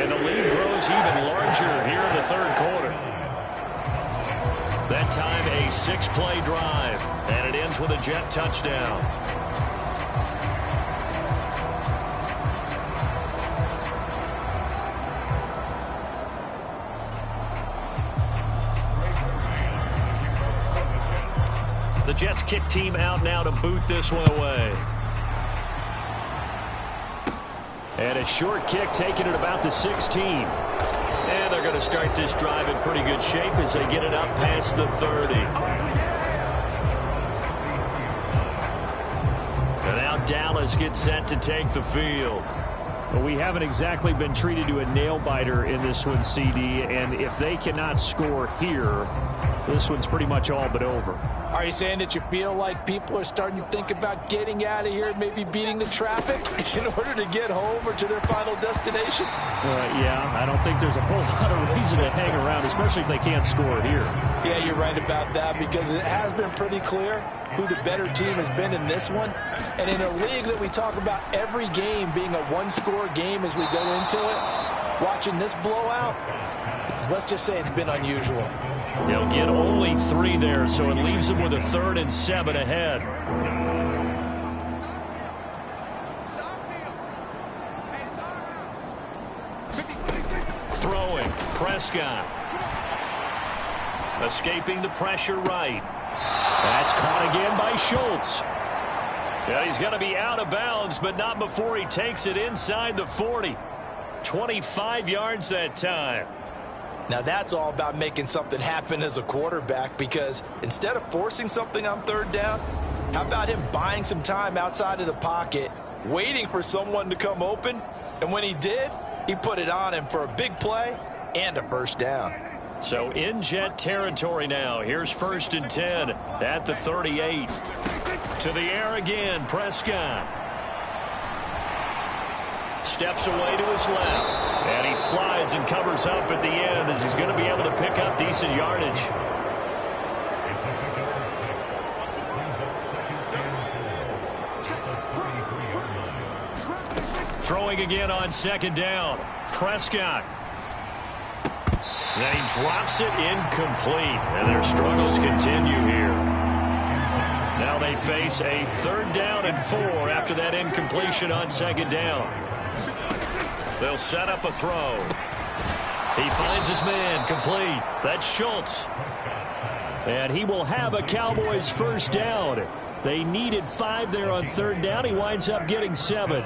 And the lead grows even larger here in the third quarter. That time a 6-play drive, and it ends with a Jet touchdown. The Jets kick team out now to boot this one away. And a short kick taken at about the 16. And they're going to start this drive in pretty good shape as they get it up past the 30. And now Dallas gets set to take the field. Well, we haven't exactly been treated to a nail-biter in this one, CD. And if they cannot score here, this one's pretty much all but over. Are you saying that you feel like people are starting to think about getting out of here, maybe beating the traffic in order to get home or to their final destination? Yeah, I don't think there's a whole lot of reason to hang around, especially if they can't score here. Yeah, you're right about that because it has been pretty clear who the better team has been in this one. And in a league that we talk about every game being a one-score game as we go into it, watching this blowout, let's just say it's been unusual. They'll get only 3 there, so it leaves them with a 3rd and 7 ahead. Throwing, Prescott. Escaping the pressure right. That's caught again by Schultz. Yeah, he's going to be out of bounds, but not before he takes it inside the 40. 25 yards that time. Now that's all about making something happen as a quarterback, because instead of forcing something on 3rd down, how about him buying some time outside of the pocket, waiting for someone to come open, and when he did, he put it on him for a big play and a 1st down. So in Jet territory now. Here's 1st and 10 at the 38. To the air again, Prescott. Steps away to his left. And he slides and covers up at the end as he's going to be able to pick up decent yardage. Throwing again on 2nd down. Prescott. Then he drops it incomplete. And their struggles continue here. Now they face a 3rd down and 4 after that incompletion on 2nd down. They'll set up a throw. He finds his man, complete. That's Schultz. And he will have a Cowboys 1st down. They needed 5 there on 3rd down. He winds up getting 7.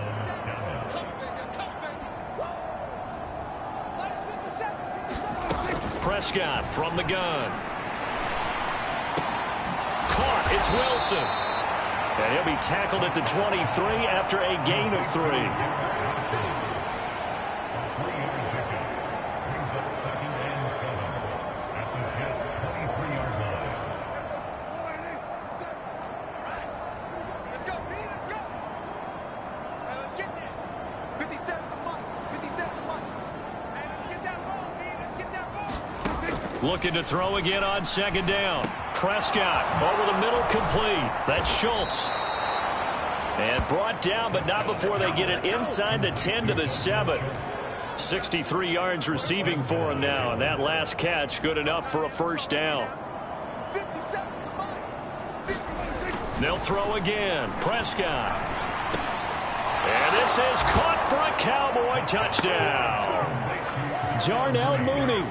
Prescott from the gun. Caught. It's Wilson. And he'll be tackled at the 23 after a gain of 3. Looking to throw again on second down. Prescott over the middle, complete. That's Schultz. And brought down, but not before they get it inside the 10 to the 7. 63 yards receiving for him now, and that last catch good enough for a first down. They'll throw again. Prescott. And this is caught for a Cowboy touchdown. Darnell Mooney.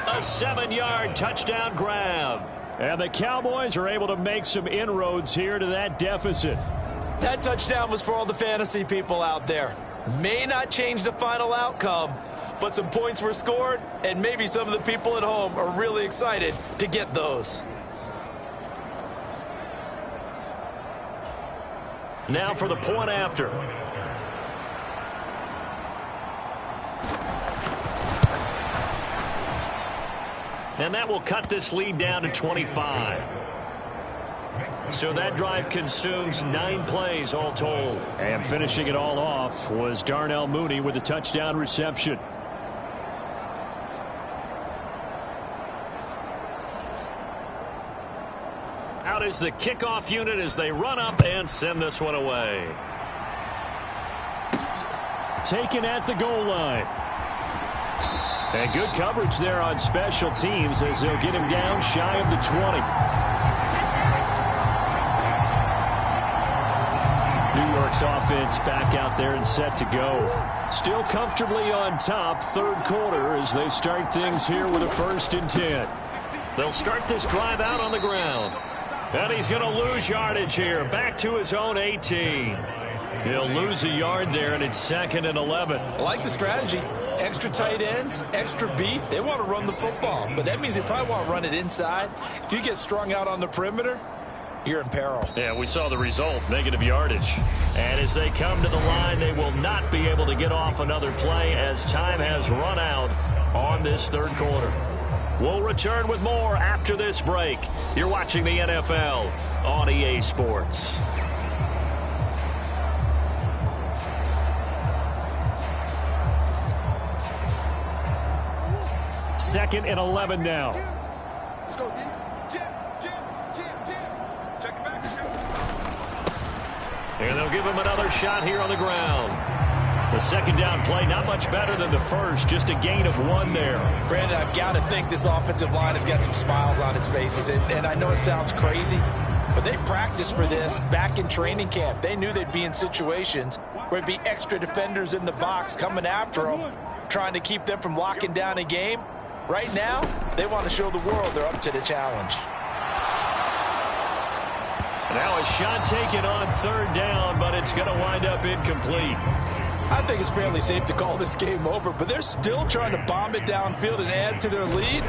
A 7-yard touchdown grab. And the Cowboys are able to make some inroads here to that deficit. That touchdown was for all the fantasy people out there. May not change the final outcome, but some points were scored, and maybe some of the people at home are really excited to get those. Now for the point after. And that will cut this lead down to 25. So that drive consumes 9 plays all told. And finishing it all off was Darnell Mooney with a touchdown reception. Out is the kickoff unit as they run up and send this one away. Taken at the goal line. And good coverage there on special teams as they'll get him down shy of the 20. New York's offense back out there and set to go. Still comfortably on top, third quarter as they start things here with a 1st and 10. They'll start this drive out on the ground. And he's going to lose yardage here. Back to his own 18. He'll lose a yard there, and it's 2nd and 11. I like the strategy. Extra tight ends, extra beef. They want to run the football, but that means they probably want to run it inside. If you get strung out on the perimeter, you're in peril. Yeah, we saw the result, negative yardage. And as they come to the line, they will not be able to get off another play as time has run out on this third quarter. We'll return with more after this break. You're watching the NFL on EA Sports. 2nd and 11 now. Let's go, D. Jim. Check it back. And they'll give him another shot here on the ground. The second down play, not much better than the first, just a gain of 1 there. Brandon, I've got to think this offensive line has got some smiles on its faces. And I know it sounds crazy, but they practiced for this back in training camp. They knew they'd be in situations where it'd be extra defenders in the box coming after them, trying to keep them from locking down a game. Right now, they want to show the world they're up to the challenge. Now a shot taken on 3rd down, but it's going to wind up incomplete. I think it's fairly safe to call this game over, but they're still trying to bomb it downfield and add to their lead.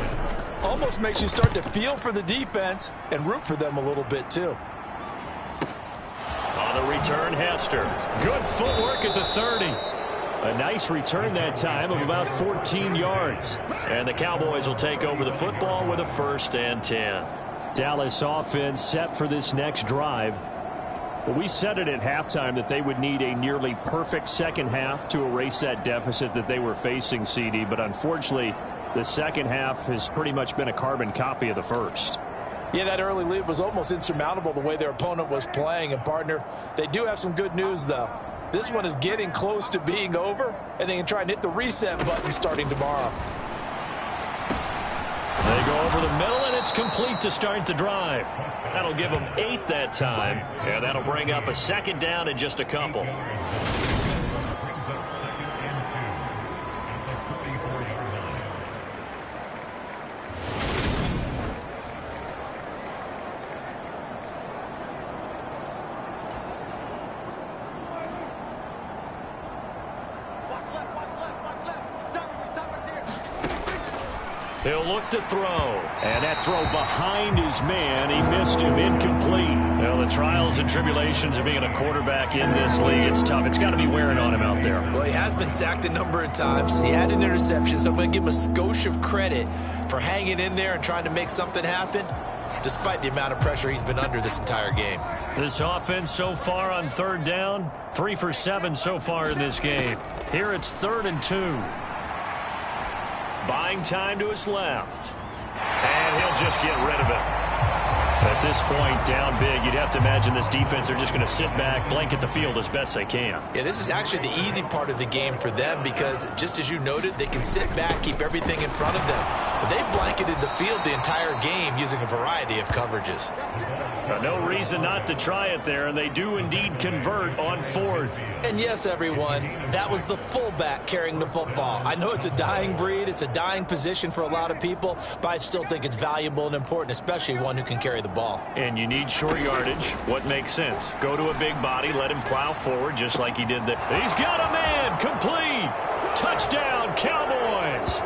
Almost makes you start to feel for the defense and root for them a little bit, too. On the return, Hester. Good footwork at the 30. A nice return that time of about 14 yards. And the Cowboys will take over the football with a 1st and 10. Dallas offense set for this next drive. Well, we said it at halftime that they would need a nearly perfect second half to erase that deficit that they were facing, CD. But unfortunately, the second half has pretty much been a carbon copy of the first. Yeah, that early lead was almost insurmountable the way their opponent was playing. And, partner, they do have some good news, though. This one is getting close to being over, and they can try and hit the reset button starting tomorrow. They go over the middle, and it's complete to start the drive. That'll give them 8 that time, and that'll bring up a 2nd down in just a couple. He'll look to throw. And that throw behind his man. He missed him. Incomplete. Well, the trials and tribulations of being a quarterback in this league, it's tough. It's got to be wearing on him out there. Well, he has been sacked a number of times. He had an interception, so I'm going to give him a skosh of credit for hanging in there and trying to make something happen, despite the amount of pressure he's been under this entire game. This offense so far on third down, 3 for 7 so far in this game. Here it's 3rd and 2. Buying time to his left. And he'll just get rid of it. At this point, down big, you'd have to imagine this defense, they're just going to sit back, blanket the field as best they can. Yeah, this is actually the easy part of the game for them because, just as you noted, they can sit back, keep everything in front of them. But they blanketed the field the entire game using a variety of coverages. No reason not to try it there, and they do indeed convert on 4th. And yes, everyone, that was the fullback carrying the football. I know it's a dying breed, it's a dying position for a lot of people, but I still think it's valuable and important, especially one who can carry the ball. And you need short yardage. What makes sense? Go to a big body, let him plow forward just like he did there. He's got a man, complete. Touchdown, Cowboys.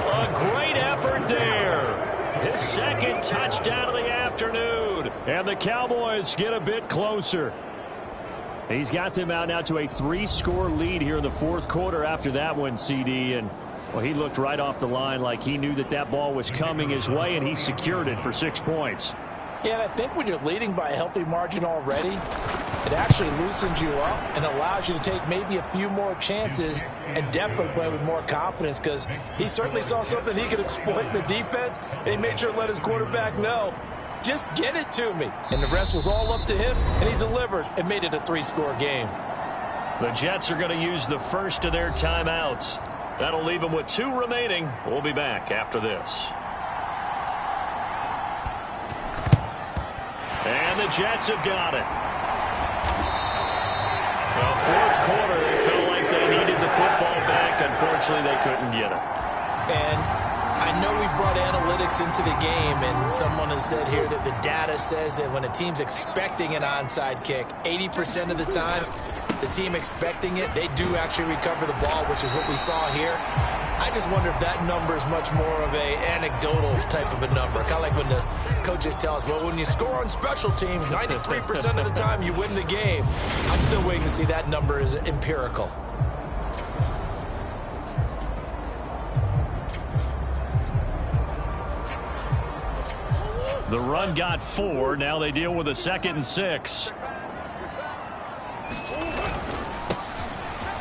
A great effort there. His 2nd touchdown of the afternoon. And the Cowboys get a bit closer. He's got them out now to a 3-score lead here in the 4th quarter after that one, CD. And, well, he looked right off the line like he knew that that ball was coming his way, and he secured it for 6 points. Yeah, and I think when you're leading by a healthy margin already, it actually loosens you up and allows you to take maybe a few more chances and definitely play with more confidence because he certainly saw something he could exploit in the defense, and he made sure to let his quarterback know, just get it to me. And the rest was all up to him, and he delivered and made it a 3-score game. The Jets are going to use the first of their timeouts. That'll leave them with 2 remaining. We'll be back after this. And the Jets have got it. Well, 4th quarter, they felt like they needed the football back. Unfortunately, they couldn't get it. And I know we brought analytics into the game, and someone has said here that the data says that when a team's expecting an onside kick, 80% of the time, the team expecting it, they do actually recover the ball, which is what we saw here. I just wonder if that number is much more of a anecdotal type of a number. Kind of like when the coaches tell us, well, when you score on special teams, 93% of the time you win the game. I'm still waiting to see that number is empirical. The run got 4. Now they deal with a 2nd and 6.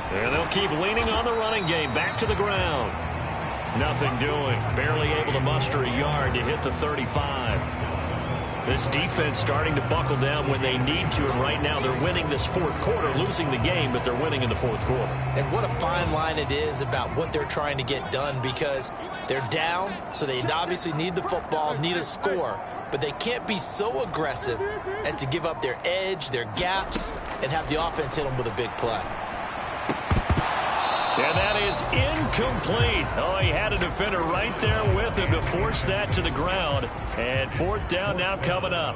And they'll keep leaning on the running game. Back to the ground. Nothing doing. Barely able to muster a yard to hit the 35. This defense starting to buckle down when they need to, and right now they're winning this 4th quarter, losing the game, but they're winning in the 4th quarter. And what a fine line it is about what they're trying to get done because they're down, so they obviously need the football, need a score, but they can't be so aggressive as to give up their edge, their gaps, and have the offense hit them with a big play. And that is incomplete. Oh, he had a defender right there with him to force that to the ground. And 4th down now coming up.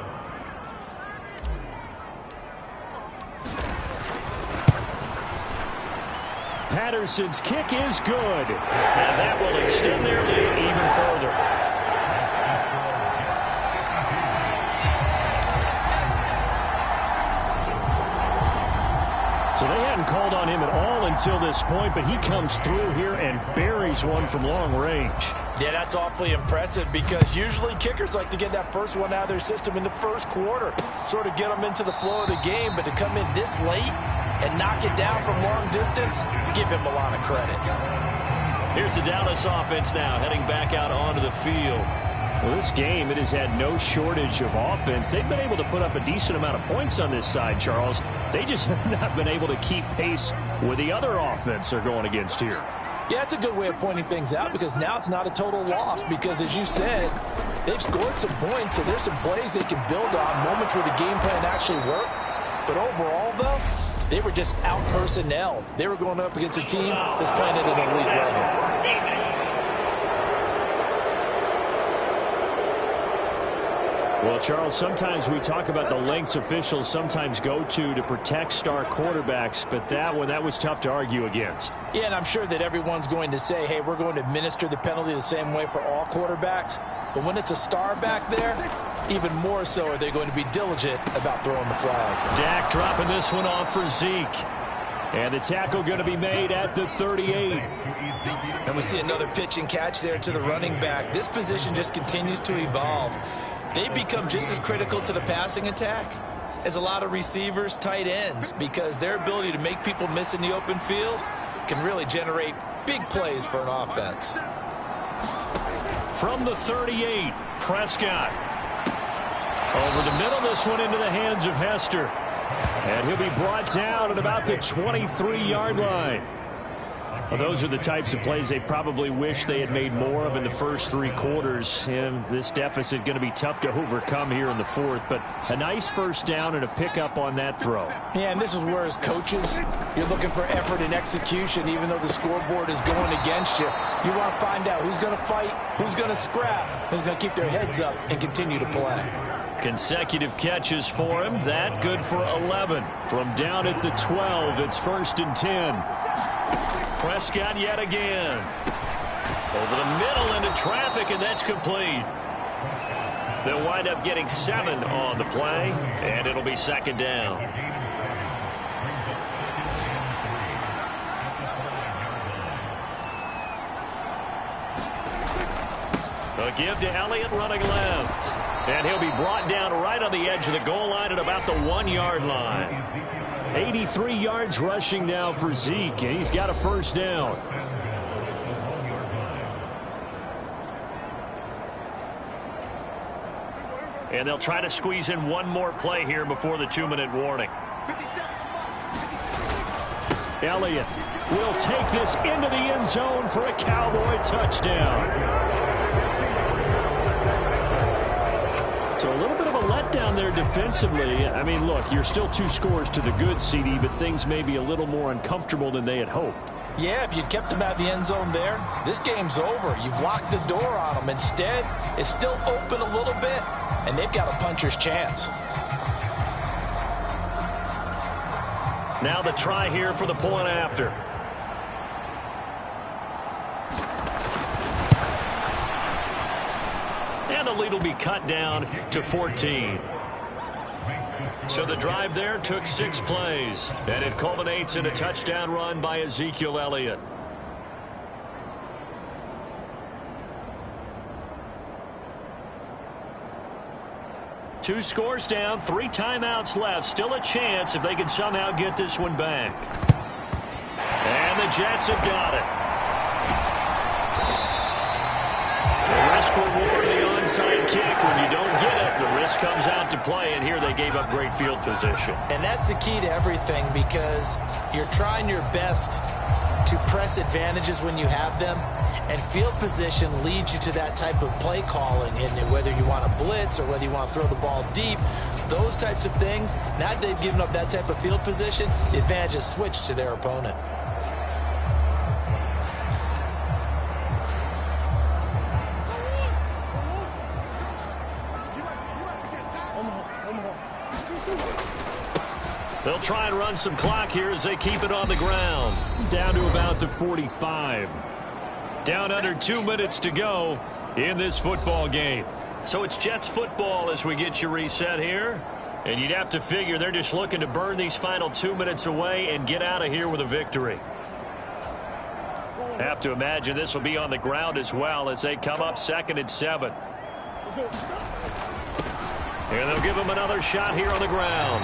Patterson's kick is good. And that will extend their lead even further. So they hadn't called on him at all until this point, but he comes through here and buries one from long range. Yeah, that's awfully impressive because usually kickers like to get that first one out of their system in the 1st quarter, sort of get them into the flow of the game, but to come in this late and knock it down from long distance, give him a lot of credit. Here's the Dallas offense now heading back out onto the field. Well, this game, it has had no shortage of offense. They've been able to put up a decent amount of points on this side, Charles. They just have not been able to keep pace with the other offense they're going against here. Yeah, that's a good way of pointing things out because now it's not a total loss because, as you said, they've scored some points, so there's some plays they can build on, moments where the game plan actually worked. But overall, though, they were just out-personnel. They were going up against a team that's playing at an elite level. Well, Charles, sometimes we talk about the lengths officials sometimes go to protect star quarterbacks, but that was tough to argue against. Yeah, and I'm sure that everyone's going to say, hey, we're going to administer the penalty the same way for all quarterbacks. But when it's a star back there, even more so are they going to be diligent about throwing the flag. Dak dropping this one off for Zeke. And the tackle going to be made at the 38. And we see another pitch and catch there to the running back. This position just continues to evolve. They become just as critical to the passing attack as a lot of receivers, tight ends, because their ability to make people miss in the open field can really generate big plays for an offense. From the 38, Prescott. Over the middle, this one into the hands of Hester. And he'll be brought down at about the 23-yard line. Well, those are the types of plays they probably wish they had made more of in the first 3 quarters. And this deficit going to be tough to overcome here in the 4th. But a nice first down and a pickup on that throw. Yeah, and this is where, as coaches, you're looking for effort and execution. Even though the scoreboard is going against you, you want to find out who's going to fight, who's going to scrap, who's going to keep their heads up and continue to play. Consecutive catches for him. That good for 11. From down at the 12, it's 1st and 10. Prescott yet again. Over the middle into traffic, and that's complete. They'll wind up getting 7 on the play, and it'll be 2nd down. A give to Elliott running left. And he'll be brought down right on the edge of the goal line at about the 1-yard line. 83 yards rushing now for Zeke, and he's got a first down. And they'll try to squeeze in one more play here before the 2-minute warning. Elliott will take this into the end zone for a Cowboy touchdown. So a little bit of a letdown there defensively. I mean, look, you're still 2 scores to the good, CD, but things may be a little more uncomfortable than they had hoped. Yeah, if you'd kept them out of the end zone there, this game's over. You've locked the door on them. Instead, it's still open a little bit, and they've got a puncher's chance. Now the try here for the point after. And the lead will be cut down to 14. So the drive there took 6 plays, and it culminates in a touchdown run by Ezekiel Elliott. Two scores down, 3 timeouts left. Still a chance if they can somehow get this one back. And the Jets have got it. The risk reward, the onside kick. When you don't get it, the risk comes out to play, and here they gave up great field position. And that's the key to everything, because you're trying your best to press advantages when you have them, and field position leads you to that type of play calling. And whether you want to blitz or whether you want to throw the ball deep, those types of things, now that they've given up that type of field position, the advantage is switched to their opponent. They'll try and run some clock here as they keep it on the ground. Down to about the 45. Down under 2 minutes to go in this football game. So it's Jets football as we get you reset here. And you'd have to figure they're just looking to burn these final 2 minutes away and get out of here with a victory. Have to imagine this will be on the ground as well as they come up 2nd and 7. And they'll give them another shot here on the ground.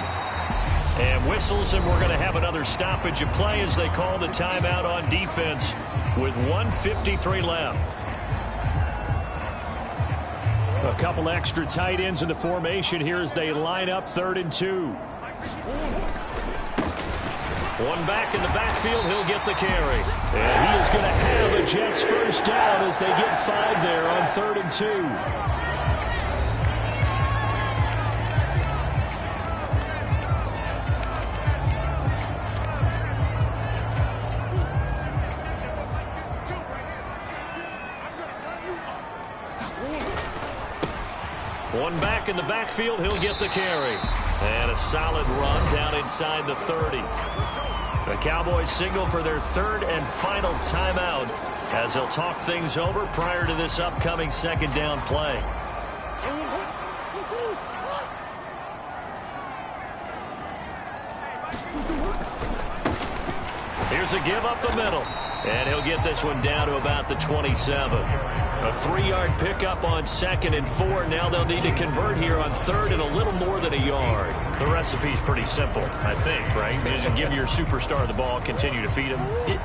And whistles, and we're going to have another stoppage of play as they call the timeout on defense with 1:53 left. A couple extra tight ends in the formation here as they line up 3rd and 2. One back in the backfield, he'll get the carry. And he is going to have a Jets first down as they get 5 there on 3rd and 2. One back in the backfield, he'll get the carry. And a solid run down inside the 30. The Cowboys signal for their third and final timeout as they'll talk things over prior to this upcoming second down play. Here's a give up the middle. And he'll get this one down to about the 27. A 3-yard pickup on 2nd and 4. Now they'll need to convert here on 3rd and a little more than a yard. The recipe's pretty simple, I think, right? Just give your superstar the ball, continue to feed him.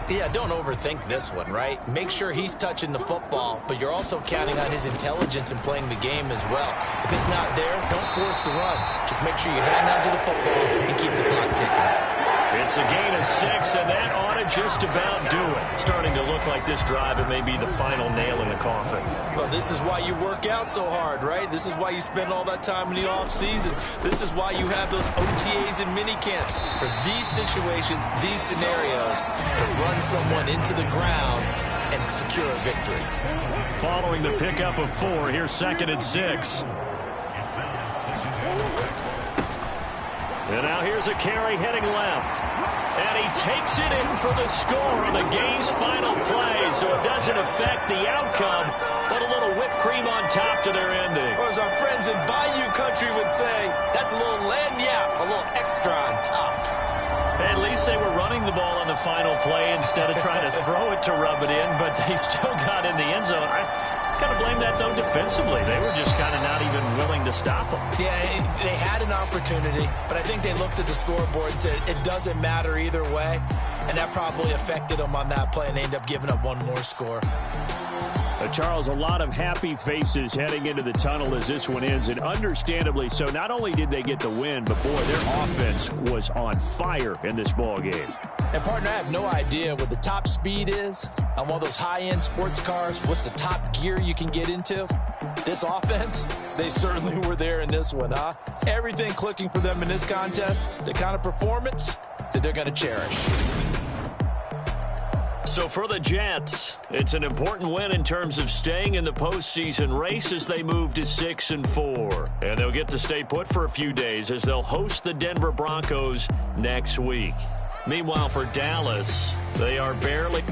Yeah, don't overthink this one, right? Make sure he's touching the football, but you're also counting on his intelligence in playing the game as well. If it's not there, don't force the run. Just make sure you hang on to the football and keep the clock ticking. It's a gain of 6, and that ought to just about do it. Starting to look like this drive, it may be the final nail in the coffin. Well, this is why you work out so hard, right? This is why you spend all that time in the offseason. This is why you have those OTAs and minicamps. For these situations, these scenarios, to run someone into the ground and secure a victory. Following the pickup of 4, here's 2nd and 6. And now here's a carry heading left. And he takes it in for the score on the game's final play. So it doesn't affect the outcome, but a little whipped cream on top to their ending. Or as our friends in Bayou Country would say, that's a little lagniappe, a little extra on top. At least they were running the ball on the final play instead of trying to throw it to rub it in, but they still got in the end zone. I kind of blame that, though, defensively. They were just kind of not even willing to stop them. Yeah, they had an opportunity, but I think they looked at the scoreboard and said it doesn't matter either way, and that probably affected them on that play, and they ended up giving up one more score. Charles, a lot of happy faces heading into the tunnel as this one ends, and understandably so. Not only did they get the win, but, boy, their offense was on fire in this ball game. And, partner, I have no idea what the top speed is on one of those high-end sports cars. What's the top gear you can get into? This offense, they certainly were there in this one, huh? Everything clicking for them in this contest, the kind of performance that they're going to cherish. So for the Jets, it's an important win in terms of staying in the postseason race as they move to 6-4. And they'll get to stay put for a few days as they'll host the Denver Broncos next week. Meanwhile, for Dallas, they are barely...